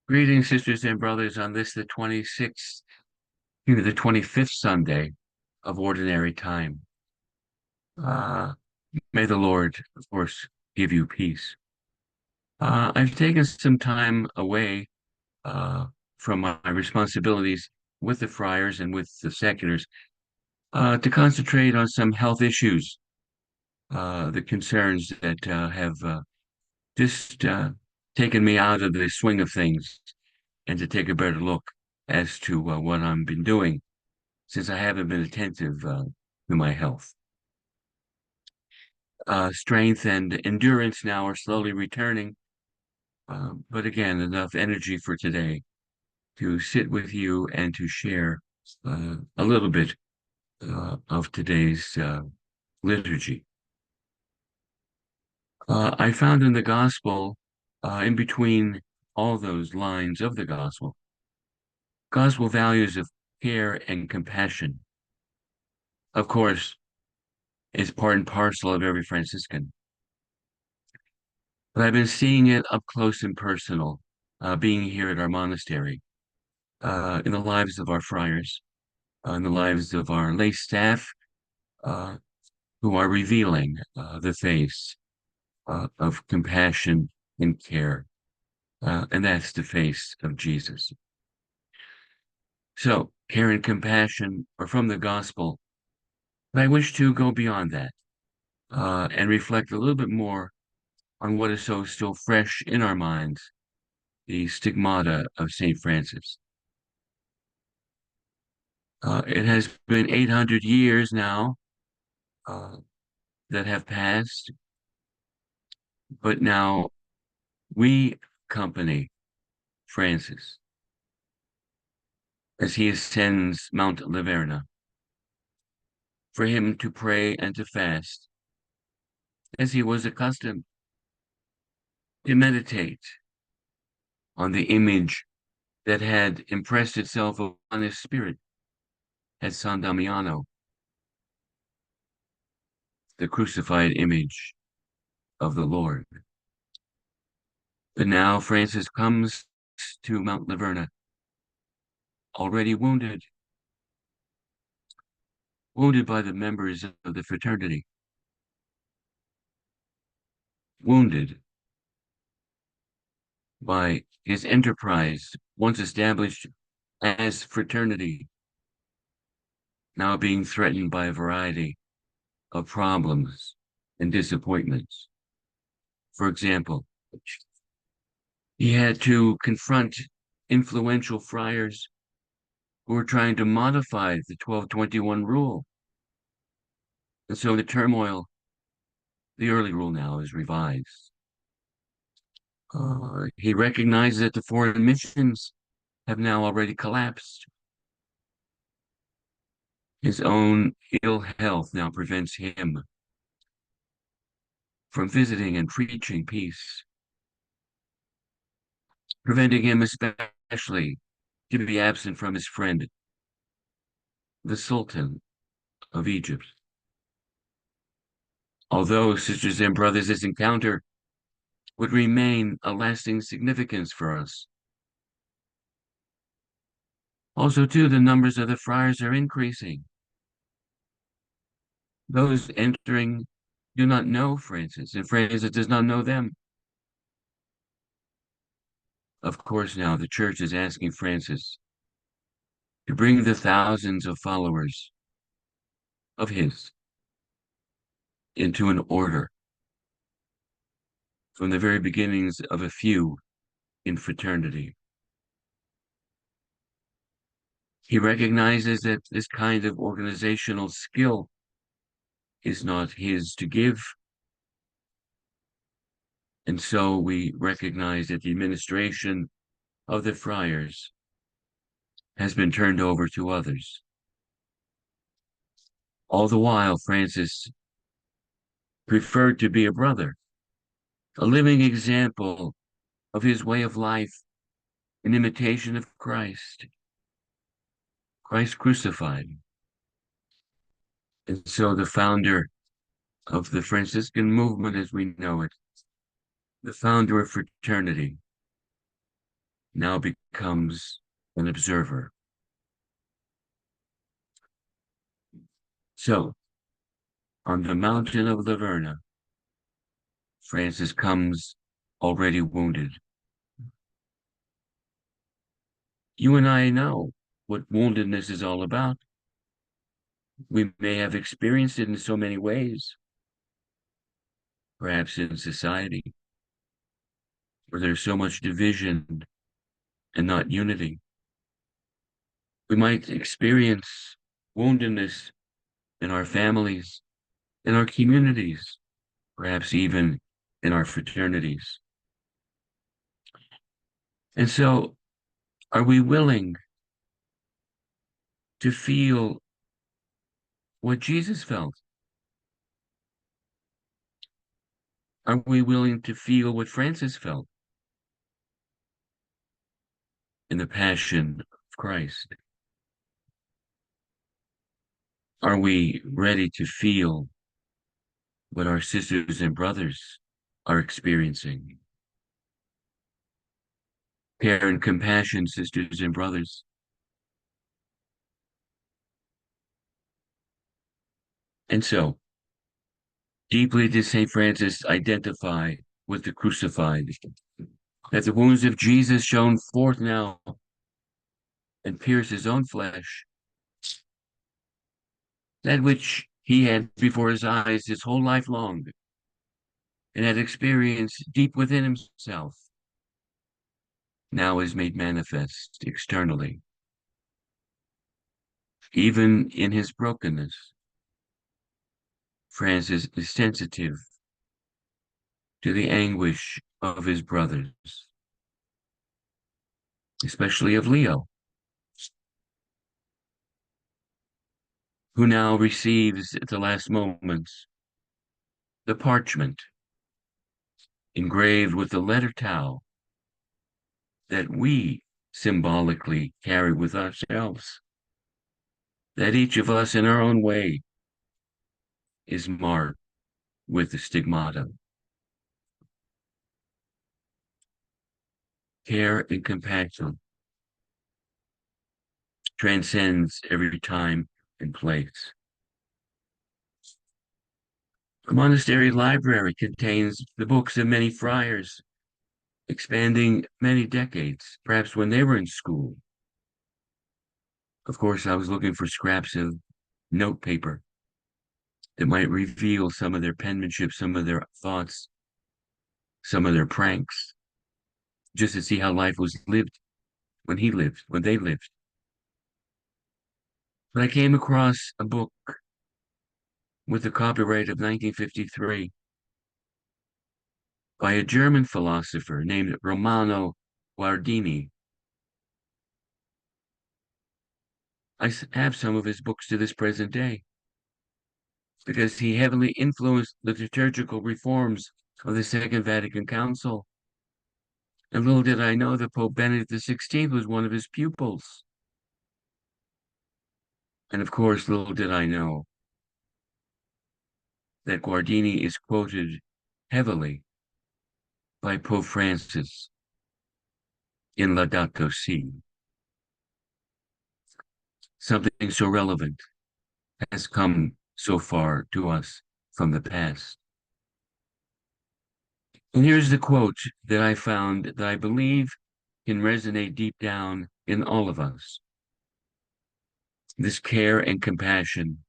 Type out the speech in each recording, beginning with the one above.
Greetings, sisters and brothers, on this, the 26th, the 25th Sunday of Ordinary Time. Uh, may the Lord, of course, give you peace. I've taken some time away from my responsibilities with the friars and with the seculars to concentrate on some health issues, the concerns that have just taken me out of the swing of things and to take a better look as to what I've been doing since I haven't been attentive to my health. Strength and endurance now are slowly returning, but again, enough energy for today to sit with you and to share a little bit of today's liturgy. I found in the gospel, in between all those lines of the gospel values of care and compassion. Of course, is part and parcel of every Franciscan. But I've been seeing it up close and personal, being here at our monastery, in the lives of our friars, in the lives of our lay staff, uh, who are revealing the face of compassion and care. And that's the face of Jesus. So, care and compassion are from the gospel, but I wish to go beyond that and reflect a little bit more on what is so still fresh in our minds, the stigmata of St. Francis. It has been 800 years now uh, that have passed, but now we accompany Francis as he ascends Mount Liverna for him to pray and to fast, as he was accustomed to meditate on the image that had impressed itself on his spirit at San Damiano, the crucified image of the Lord. But now Francis comes to Mount Liverna, already wounded by the members of the fraternity, wounded by his enterprise, once established as fraternity, now being threatened by a variety of problems and disappointments. For example, he had to confront influential friars who were trying to modify the 1221 rule. And so the turmoil, the early rule now is revised. He recognizes that the foreign missions have now already collapsed. His own ill health now prevents him from visiting and preaching peace, preventing him especially to be absent from his friend, the Sultan of Egypt. Although, sisters and brothers, this encounter would remain a lasting significance for us. Also, too, the numbers of the friars are increasing. Those entering do not know Francis, and Francis does not know them. Of course, now the church is asking Francis to bring the thousands of followers of his into an order from the very beginnings of a few in fraternity. He recognizes that this kind of organizational skill is not his to give. And so we recognize that the administration of the friars has been turned over to others. All the while, Francis preferred to be a brother, a living example of his way of life, an imitation of Christ crucified. And so the founder of the Franciscan movement as we know it, the founder of fraternity, now becomes an observer. So, on the mountain of Laverna, Francis comes already wounded. You and I know what woundedness is all about. We may have experienced it in so many ways, perhaps in society, where there's so much division and not unity. We might experience woundedness in our families, in our communities, perhaps even in our fraternities. And so, are we willing to feel what Jesus felt? Are we willing to feel what Francis felt in the passion of Christ? Are we ready to feel what our sisters and brothers are experiencing? Care and compassion, sisters and brothers. And so, deeply did St. Francis identify with the crucified, that the wounds of Jesus shone forth now and pierced his own flesh, that which he had before his eyes his whole life long, and had experienced deep within himself, now is made manifest externally. Even in his brokenness, Francis is sensitive to the anguish of his brothers, especially of Leo, who now receives at the last moments the parchment engraved with the letter tau that we symbolically carry with ourselves, that each of us in our own way is marked with the stigmata. Care and compassion transcends every time and place. The monastery library contains the books of many friars, expanding many decades, perhaps when they were in school. Of course, I was looking for scraps of note paper that might reveal some of their penmanship, some of their thoughts, some of their pranks, just to see how life was lived when he lived, when they lived. But I came across a book with the copyright of 1953 by a German philosopher named Romano Guardini. I have some of his books to this present day because he heavily influenced the liturgical reforms of the Second Vatican Council. And little did I know that Pope Benedict XVI was one of his pupils. And of course, little did I know that Guardini is quoted heavily by Pope Francis in Laudato Si. Something so relevant has come so far to us from the past. And here's the quote that I found that I believe can resonate deep down in all of us. This care and compassion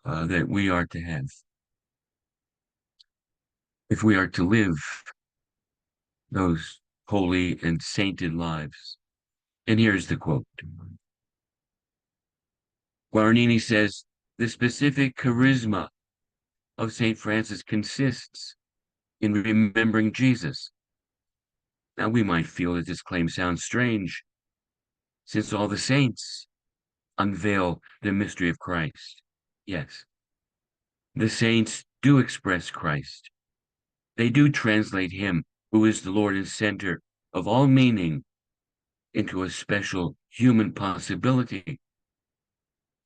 that we are to have. If we are to live those holy and sainted lives. And here's the quote. Guarini says, the specific charisma of St. Francis consists in remembering Jesus. Now we might feel that this claim sounds strange, since all the saints unveil the mystery of Christ. Yes, the saints do express Christ. They do translate him, who is the Lord and center of all meaning, into a special human possibility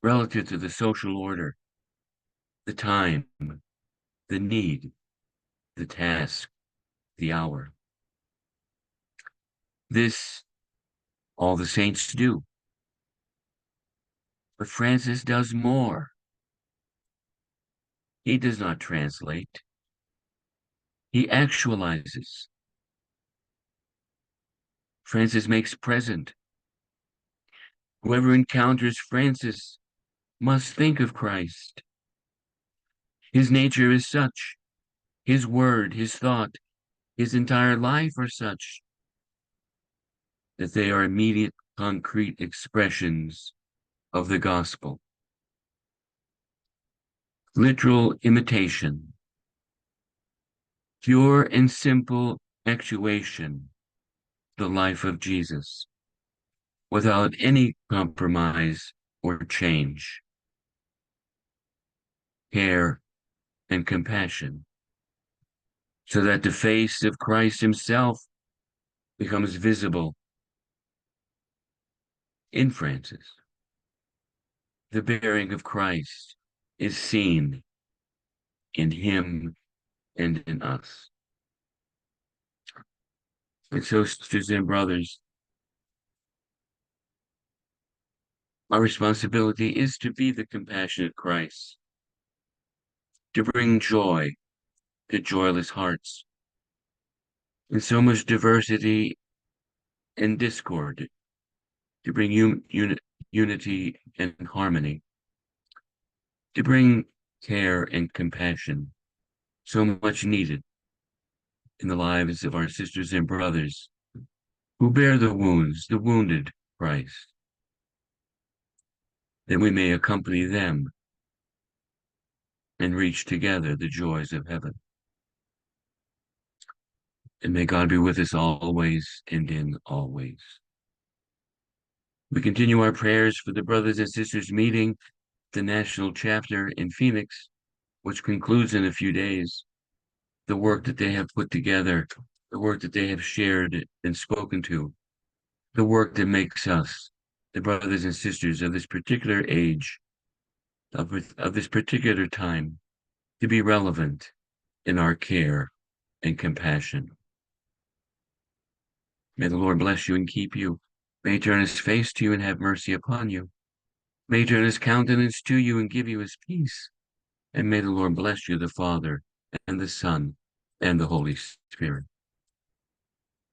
relative to the social order, the time, the need, the task, the hour. This All the saints do. But Francis does more. He does not translate. He actualizes. Francis makes present. Whoever encounters Francis must think of Christ. His nature is such. His word, his thought, his entire life are such that they are immediate, concrete expressions of the gospel. Literal imitation, pure and simple actuation, the life of Jesus, without any compromise or change. Care and compassion, so that the face of Christ himself becomes visible in Francis. The bearing of Christ is seen in him and in us. And so, sisters and brothers, our responsibility is to be the compassionate Christ, to bring joy to joyless hearts. In so much diversity and discord, to bring unity and harmony, to bring care and compassion, so much needed in the lives of our sisters and brothers who bear the wounds, the wounded Christ, that we may accompany them and reach together the joys of heaven. And may God be with us always and in always. We continue our prayers for the brothers and sisters meeting the national chapter in Phoenix, which concludes in a few days. The work that they have put together, the work that they have shared and spoken to, the work that makes us the brothers and sisters of this particular age, of this particular time, to be relevant in our care and compassion. May the Lord bless you and keep you. May he turn his face to you and have mercy upon you. May he turn his countenance to you and give you his peace. And may the Lord bless you, the Father, and the Son, and the Holy Spirit.